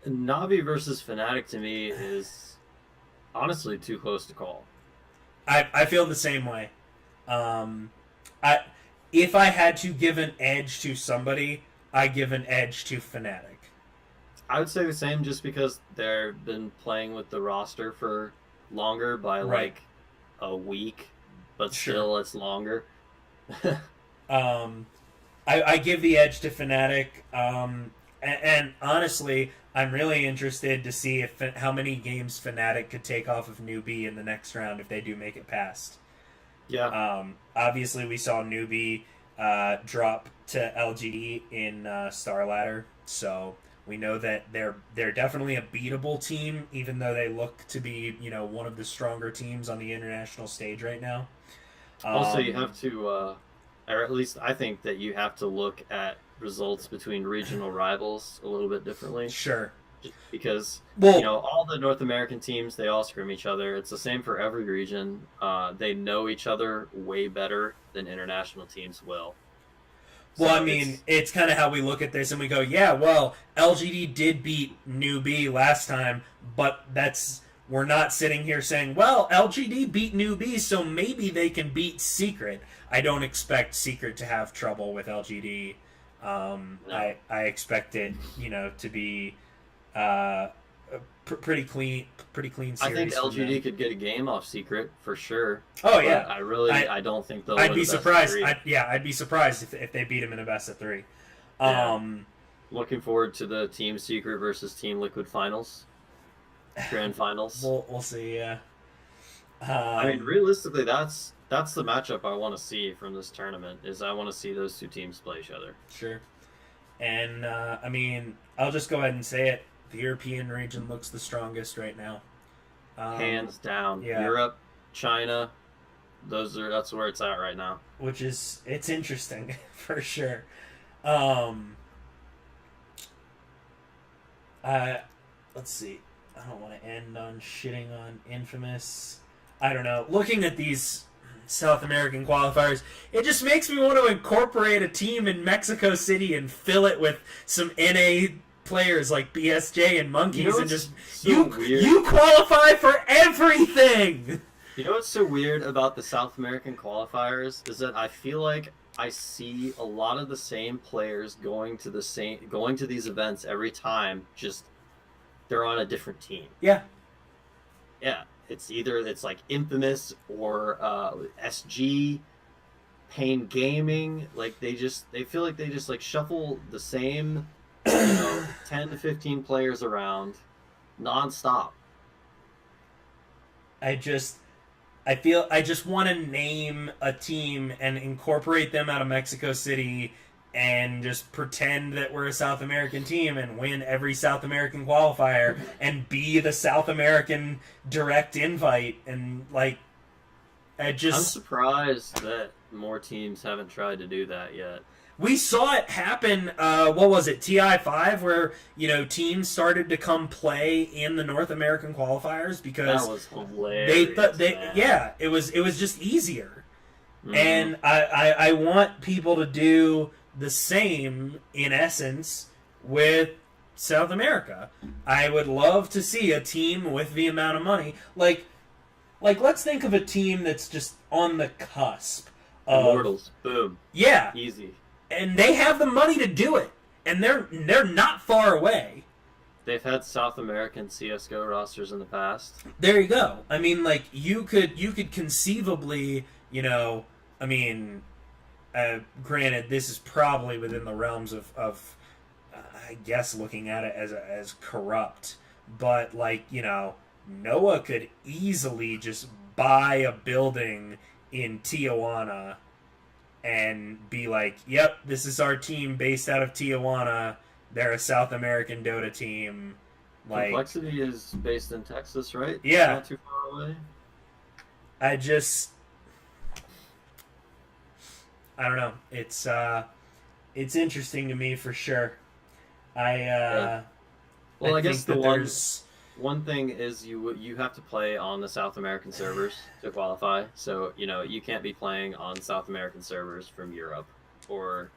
Navi versus Fnatic to me is honestly too close to call. I feel the same way. If I had to give an edge to somebody, I give an edge to Fnatic. I would say the same just because they've been playing with the roster for longer by like a week, but still it's longer. I give the edge to Fnatic, and honestly, I'm really interested to see how many games Fnatic could take off of Newbie in the next round if they do make it past. Yeah. Obviously, we saw Newbie drop to LGD in Star Ladder, so we know that they're definitely a beatable team, even though they look to be one of the stronger teams on the international stage right now. Also, you have to, or at least I think that you have to look at results between regional rivals a little bit differently. Sure. Just because, all the North American teams, they all scrim each other. It's the same for every region. They know each other way better than international teams will. Well, I mean, it's kind of how we look at this and we go, yeah, well, LGD did beat Newbie last time, but we're not sitting here saying, well, LGD beat Newbie, so maybe they can beat Secret. I don't expect Secret to have trouble with LGD. No. I expect it, to be pretty clean series. I think LGD could get a game off Secret for sure. Oh yeah, I don't think they'll. I'd be surprised. I'd be surprised if they beat him in a best of 3. Looking forward to the Team Secret versus Team Liquid finals, grand finals. We'll see. Yeah. I mean, realistically, that's the matchup I want to see from this tournament. Is I want to see those two teams play each other. Sure. And I mean, I'll just go ahead and say it. The European region looks the strongest right now. Hands down. Yeah. Europe, China, That's where it's at right now. which is it's interesting for sure. Um, I let's see. I don't want to end on shitting on Infamous. I don't know. Looking at these South American qualifiers, it just makes me want to incorporate a team in Mexico City and fill it with some NA players like BSJ and Monkeys, and just you qualify for everything. You know what's so weird about the South American qualifiers is that I feel like I see a lot of the same players going to these events every time. Just they're on a different team. Yeah. Yeah. It's like Infamous or SG, Pain Gaming. Like they feel like they just like shuffle the same, 10 to 15 players around nonstop. I just want to name a team and incorporate them out of Mexico City and just pretend that we're a South American team and win every South American qualifier and be the South American direct invite. And I'm surprised that more teams haven't tried to do that yet. We saw it happen, what was it, TI5, where, teams started to come play in the North American qualifiers because that was hilarious. It was just easier. Mm-hmm. And I want people to do the same, in essence, with South America. I would love to see a team with the amount of money. Like let's think of a team that's just on the cusp of Immortals. Boom. Yeah. Easy. And they have the money to do it. And they're not far away. They've had South American CS:GO rosters in the past. There you go. I mean, you could conceivably, granted, this is probably within the realms of I guess, looking at it as corrupt. But, Noah could easily just buy a building in Tijuana and be like, yep, this is our team based out of Tijuana. They're a South American Dota team. Complexity is based in Texas, right? Yeah. Not too far away. I don't know. It's interesting to me for sure. Well, I guess the one thing is you have to play on the South American servers to qualify. So, you can't be playing on South American servers from Europe. Or,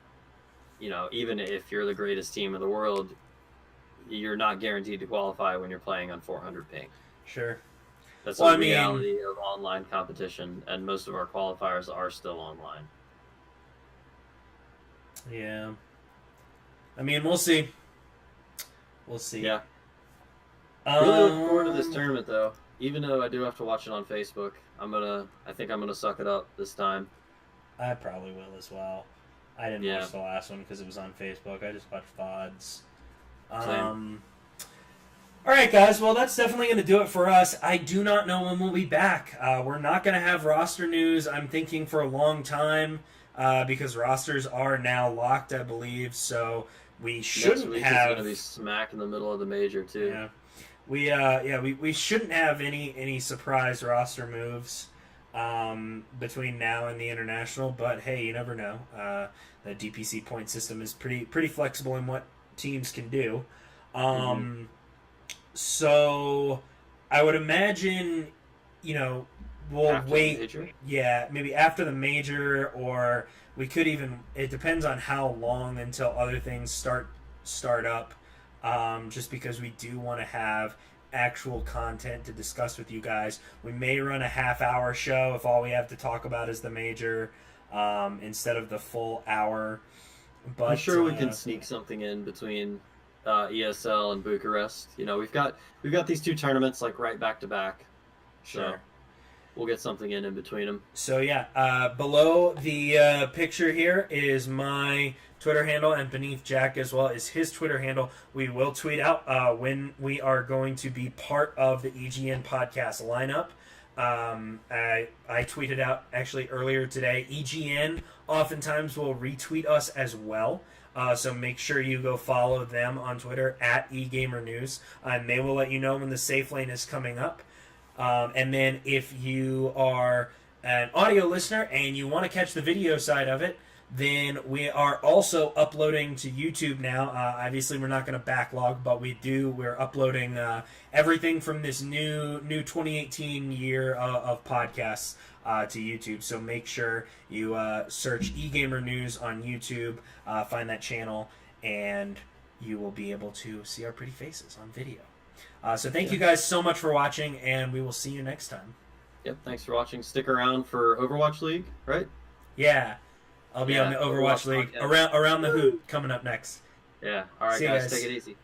even if you're the greatest team in the world, you're not guaranteed to qualify when you're playing on 400 ping. Sure. That's the reality of online competition, and most of our qualifiers are still online. Yeah. We'll see. We'll see. Yeah. Really looking forward to this tournament, though. Even though I do have to watch it on Facebook, I think I'm gonna suck it up this time. I probably will as well. I didn't watch the last one because it was on Facebook. I just watched VODs. Same. All right, guys. Well, that's definitely going to do it for us. I do not know when we'll be back. We're not going to have roster news, I'm thinking, for a long time because rosters are now locked, I believe. So we shouldn't Next week have. Is going to be smack in the middle of the major too. Yeah. We shouldn't have any surprise roster moves between now and the international. But hey, you never know. The DPC point system is pretty flexible in what teams can do. So I would imagine, we'll After wait. the major? Yeah, maybe after the major, or we could even. It depends on how long until other things start up. Just because we do want to have actual content to discuss with you guys. We may run a half-hour show if all we have to talk about is the major, instead of the full hour. But I'm sure we can sneak something in between ESL and Bucharest. We've got these two tournaments right back to back. Sure. So we'll get something in between them. So yeah, below the picture here is my Twitter handle, and beneath Jack as well is his Twitter handle. We will tweet out when we are going to be part of the EGN podcast lineup. I tweeted out actually earlier today. EGN oftentimes will retweet us as well. So make sure you go follow them on Twitter at eGamerNews, and they will let you know when the safe lane is coming up. And then if you are an audio listener and you want to catch the video side of it, then we are also uploading to YouTube now. Obviously, we're not going to backlog, but we're uploading everything from this new 2018 year of podcasts to YouTube. So make sure you search eGamer News on YouTube, find that channel, and you will be able to see our pretty faces on video. So thank you guys so much for watching, and we will see you next time. Yep, thanks for watching. Stick around for Overwatch League, right? Yeah. I'll be on the Overwatch League podcast. around the hoop coming up next. Yeah. All right, See you guys, guys. take it easy.